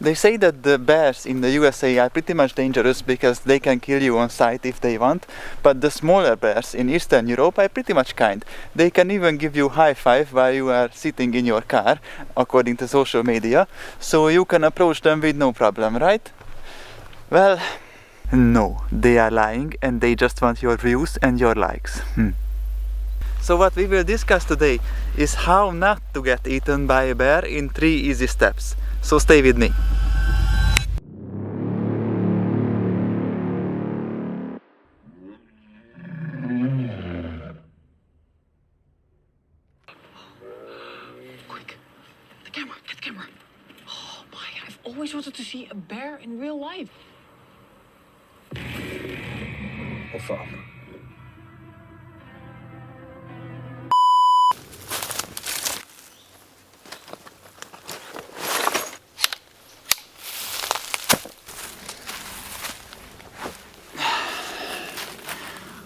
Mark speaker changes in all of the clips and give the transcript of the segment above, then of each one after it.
Speaker 1: They say that the bears in the USA are pretty much dangerous because they can kill you on sight if they want, but the smaller bears in Eastern Europe are pretty much kind. They can even give you a high five while you are sitting in your car, according to social media, so you can approach them with no problem, right? Well, no, they are lying and they just want your views and your likes. So what we will discuss today is how not to get eaten by a bear in 3 easy steps. So stay with me.
Speaker 2: Quick, the camera, get the camera. Oh my, I've always wanted to see a bear in real life.
Speaker 3: What's up?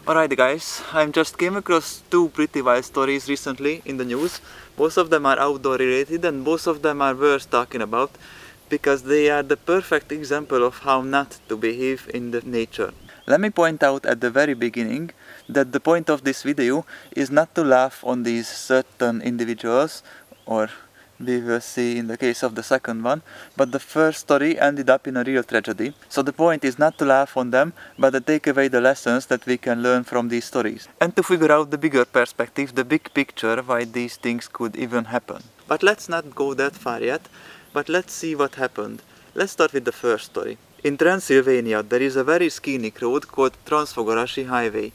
Speaker 1: Alright guys, I just came across 2 pretty wild stories recently in the news. Both of them are outdoor related and both of them are worth talking about because they are the perfect example of how not to behave in the nature. Let me point out at the very beginning that the point of this video is not to laugh on these certain individuals, or we will see in the case of the second one, but the first story ended up in a real tragedy. So the point is not to laugh on them, but to take away the lessons that we can learn from these stories. And to figure out the bigger perspective, the big picture, why these things could even happen. But let's not go that far yet, but let's see what happened. Let's start with the first story. In Transylvania, there is a very scenic road called Transfogarasan Highway.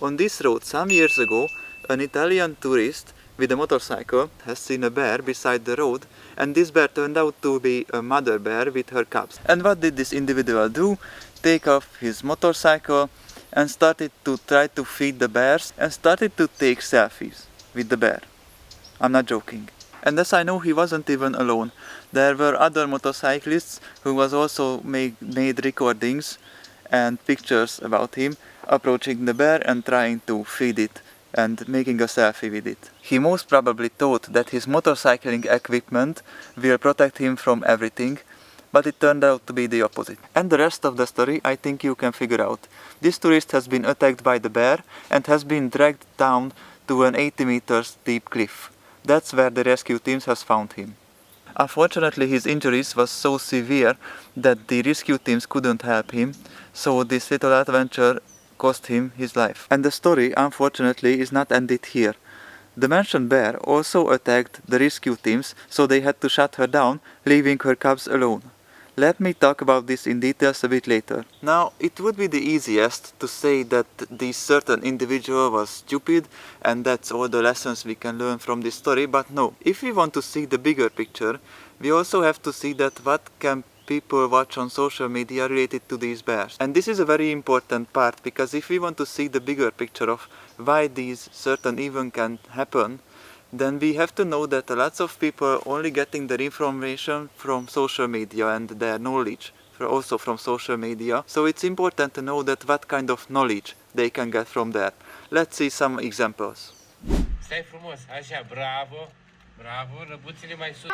Speaker 1: On this road, some years ago, an Italian tourist with a motorcycle has seen a bear beside the road, and this bear turned out to be a mother bear with her cubs. And what did this individual do? Take off his motorcycle and started to try to feed the bears and started to take selfies with the bear. I'm not joking. And as I know, he wasn't even alone. There were other motorcyclists who was also made recordings and pictures about him approaching the bear and trying to feed it and making a selfie with it. He most probably thought that his motorcycling equipment will protect him from everything, but it turned out to be the opposite. And the rest of the story I think you can figure out. This tourist has been attacked by the bear and has been dragged down to an 80 meters steep cliff. That's where the rescue teams has found him. Unfortunately, his injuries was so severe that the rescue teams couldn't help him, so this little adventure cost him his life. And the story, unfortunately, is not ended here. The mentioned bear also attacked the rescue teams, so they had to shut her down, leaving her cubs alone. Let me talk about this in details a bit later. Now, it would be the easiest to say that this certain individual was stupid and that's all the lessons we can learn from this story, but no. If we want to see the bigger picture, we also have to see that what can people watch on social media related to these bears. And this is a very important part, because if we want to see the bigger picture of why these certain events can happen, then we have to know that lots of people only getting their information from social media and their knowledge also from social media. So it's important to know that what kind of knowledge they can get from there. Let's see some examples.
Speaker 4: Stai frumos, așa, bravo, bravo, răbuțile mai sus.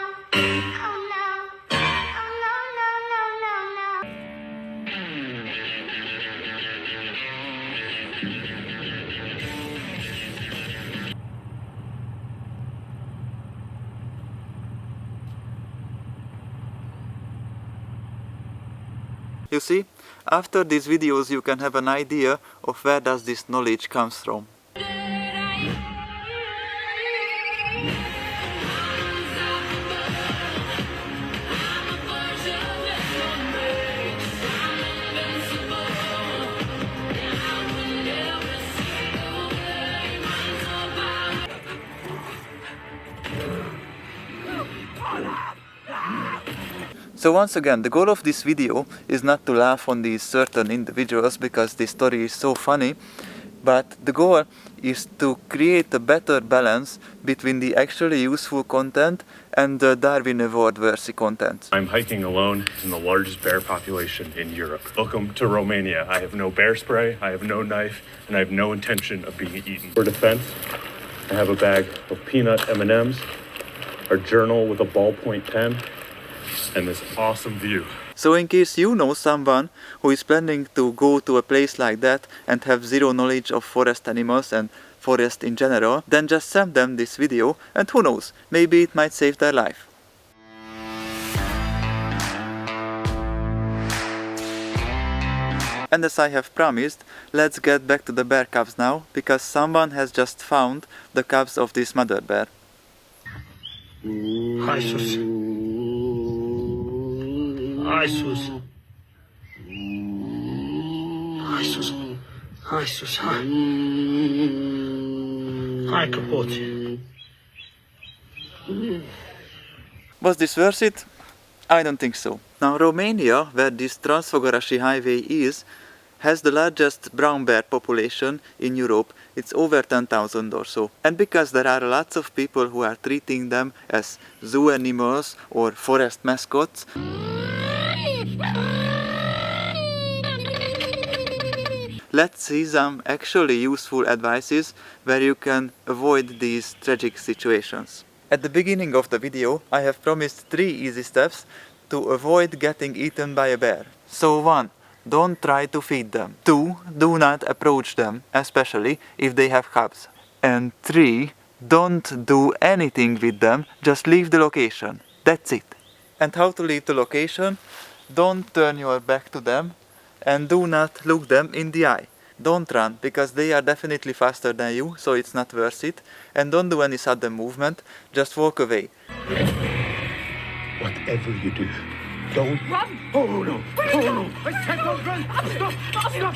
Speaker 1: You see, after these videos you can have an idea of where does this knowledge comes from. So once again, the goal of this video is not to laugh on these certain individuals because this story is so funny, but the goal is to create a better balance between the actually useful content and the Darwin Award-worthy content.
Speaker 3: I'm hiking alone in the largest bear population in Europe. Welcome to Romania. I have no bear spray, I have no knife, and I have no intention of being eaten. For defense, I have a bag of peanut M&Ms, a journal with a ballpoint pen, and this awesome view.
Speaker 1: So in case you know someone who is planning to go to a place like that and have zero knowledge of forest animals and forest in general, then just send them this video and who knows, maybe it might save their life. And as I have promised, let's get back to the bear cubs now, because someone has just found the cubs of this mother bear.
Speaker 5: Jesus. Jesus. Jesus. Jesus. Hai kapote.
Speaker 1: Was this worth it? I don't think so. Now Romania, where this Transfogarasan Highway is, has the largest brown bear population in Europe. It's over 10,000 or so. And because there are lots of people who are treating them as zoo animals or forest mascots, let's see some actually useful advices where you can avoid these tragic situations. At the beginning of the video, I have promised 3 easy steps to avoid getting eaten by a bear. So 1. Don't try to feed them. 2. Do not approach them, especially if they have cubs. And 3. Don't do anything with them, just leave the location. That's it. And how to leave the location? Don't turn your back to them and do not look them in the eye. Don't run, because they are definitely faster than you, so it's not worth it. And don't do any sudden movement, just walk away.
Speaker 5: Whatever you do, don't run. Oh no! Oh no! I said don't run! Stop!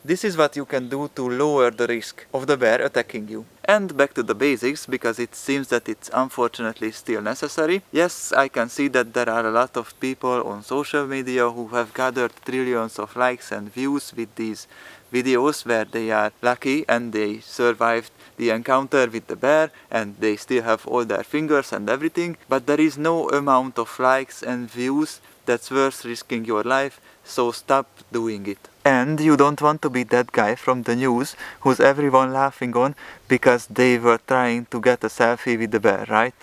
Speaker 1: This is what you can do to lower the risk of the bear attacking you. And back to the basics, because it seems that it's unfortunately still necessary. Yes, I can see that there are a lot of people on social media who have gathered trillions of likes and views with these videos where they are lucky and they survived the encounter with the bear and they still have all their fingers and everything, but there is no amount of likes and views that's worth risking your life, so stop doing it. And you don't want to be that guy from the news who's everyone laughing on because they were trying to get a selfie with the bear, right?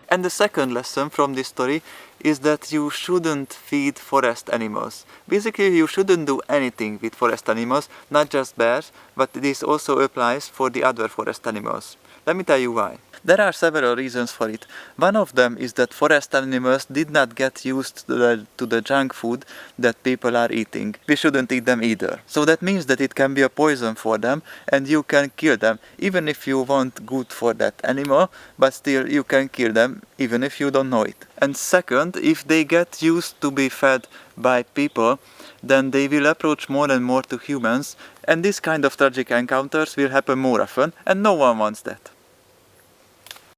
Speaker 1: And the second lesson from this story is that you shouldn't feed forest animals. Basically, you shouldn't do anything with forest animals, not just bears, but this also applies for the other forest animals. Let me tell you why. There are several reasons for it. One of them is that forest animals did not get used to the junk food that people are eating. We shouldn't eat them either. So that means that it can be a poison for them and you can kill them, even if you want good for that animal, but still you can kill them even if you don't know it. And second, if they get used to be fed by people, then they will approach more and more to humans, and this kind of tragic encounters will happen more often, and no one wants that.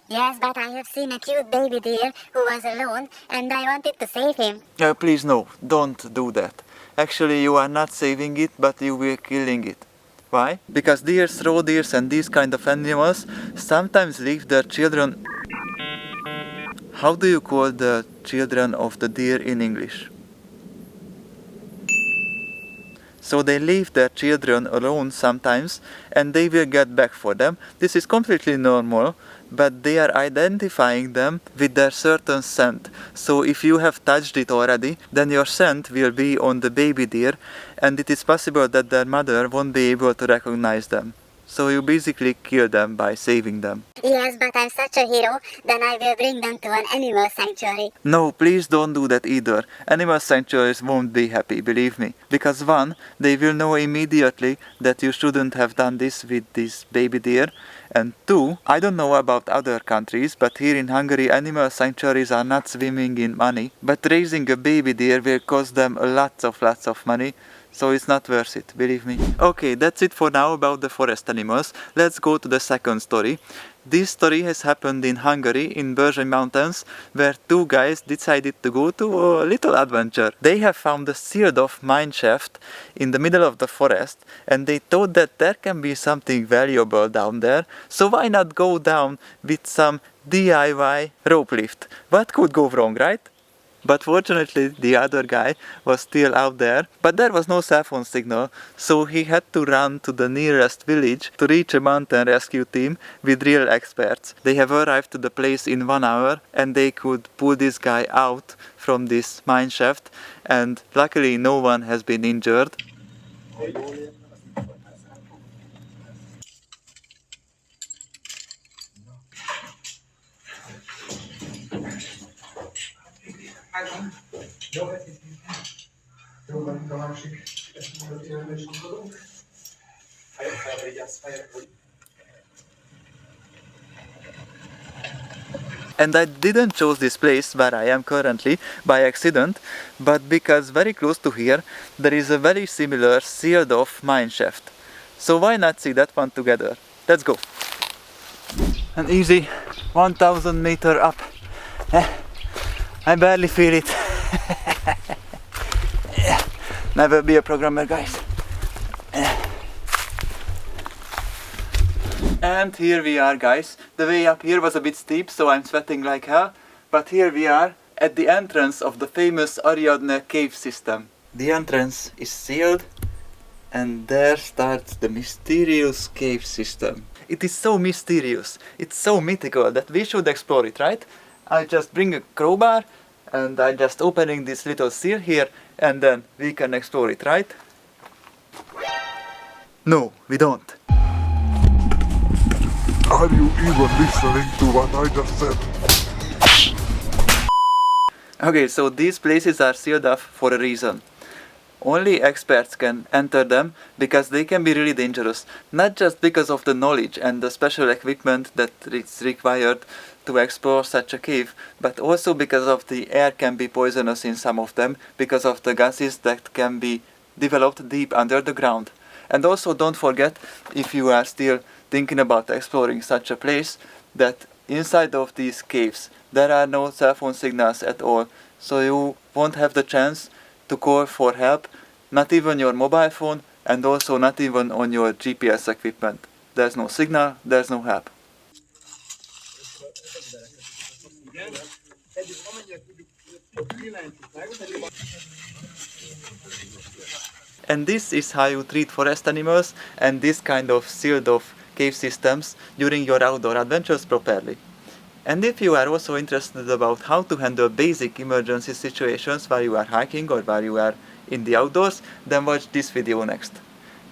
Speaker 6: Yes, but I have seen a cute baby deer who was alone and I wanted to save him.
Speaker 1: Please no, don't do that. Actually, you are not saving it, but you will killing it. Why? Because deers, roe deers and these kind of animals sometimes leave their children... How do you call the children of the deer in English? So they leave their children alone sometimes and they will get back for them. This is completely normal, but they are identifying them with their certain scent. So if you have touched it already, then your scent will be on the baby deer and it is possible that their mother won't be able to recognize them. So you basically kill them by saving them.
Speaker 6: Yes, but I'm such a hero, then I will bring them to an animal sanctuary.
Speaker 1: No, please don't do that either. Animal sanctuaries won't be happy, believe me. Because 1, they will know immediately that you shouldn't have done this with this baby deer. And 2, I don't know about other countries, but here in Hungary animal sanctuaries are not swimming in money. But raising a baby deer will cost them lots of money. So it's not worth it, believe me. Okay, that's it for now about the forest animals. Let's go to the second story. This story has happened in Hungary, in Bergeny Mountains, where 2 guys decided to go to a little adventure. They have found a sealed-off mine shaft in the middle of the forest, and they thought that there can be something valuable down there, so why not go down with some DIY rope lift? What could go wrong, right? but fortunately the other guy was still out there, but there was no cell phone signal, so he had to run to the nearest village to reach a mountain rescue team with real experts. They have arrived to the place in 1 hour and they could pull this guy out from this mine shaft, and luckily no one has been injured. And I didn't choose this place where I am currently by accident, but because very close to here there is a very similar sealed off mine shaft. So why not see that one together? Let's go! An easy 1000 meter up. I barely feel it. Never be a programmer, guys. And here we are, guys. The way up here was a bit steep, so I'm sweating like hell. But here we are at the entrance of the famous Ariadne cave system. The entrance is sealed, and there starts the mysterious cave system. It is so mysterious, it's so mythical that we should explore it, right? I just bring a crowbar and I'm just opening this little seal here, and then we can explore it, right? No, we don't.
Speaker 5: Are you even listening to what I just said?
Speaker 1: Okay, so these places are sealed off for a reason. Only experts can enter them because they can be really dangerous. Not just because of the knowledge and the special equipment that is required to explore such a cave, but also because of the air can be poisonous in some of them, because of the gases that can be developed deep under the ground. And also don't forget, if you are still thinking about exploring such a place, that inside of these caves there are no cell phone signals at all, so you won't have the chance to call for help, not even your mobile phone, and also not even on your GPS equipment. There's no signal, there's no help. And this is how you treat forest animals and this kind of sealed off cave systems during your outdoor adventures properly. And if you are also interested about how to handle basic emergency situations while you are hiking or while you are in the outdoors, then watch this video next.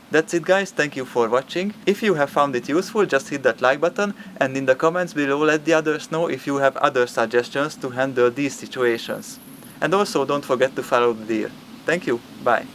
Speaker 1: That's it, guys, thank you for watching. If you have found it useful, just hit that like button, and in the comments below let the others know if you have other suggestions to handle these situations. And also don't forget to follow the deer. Thank you, bye.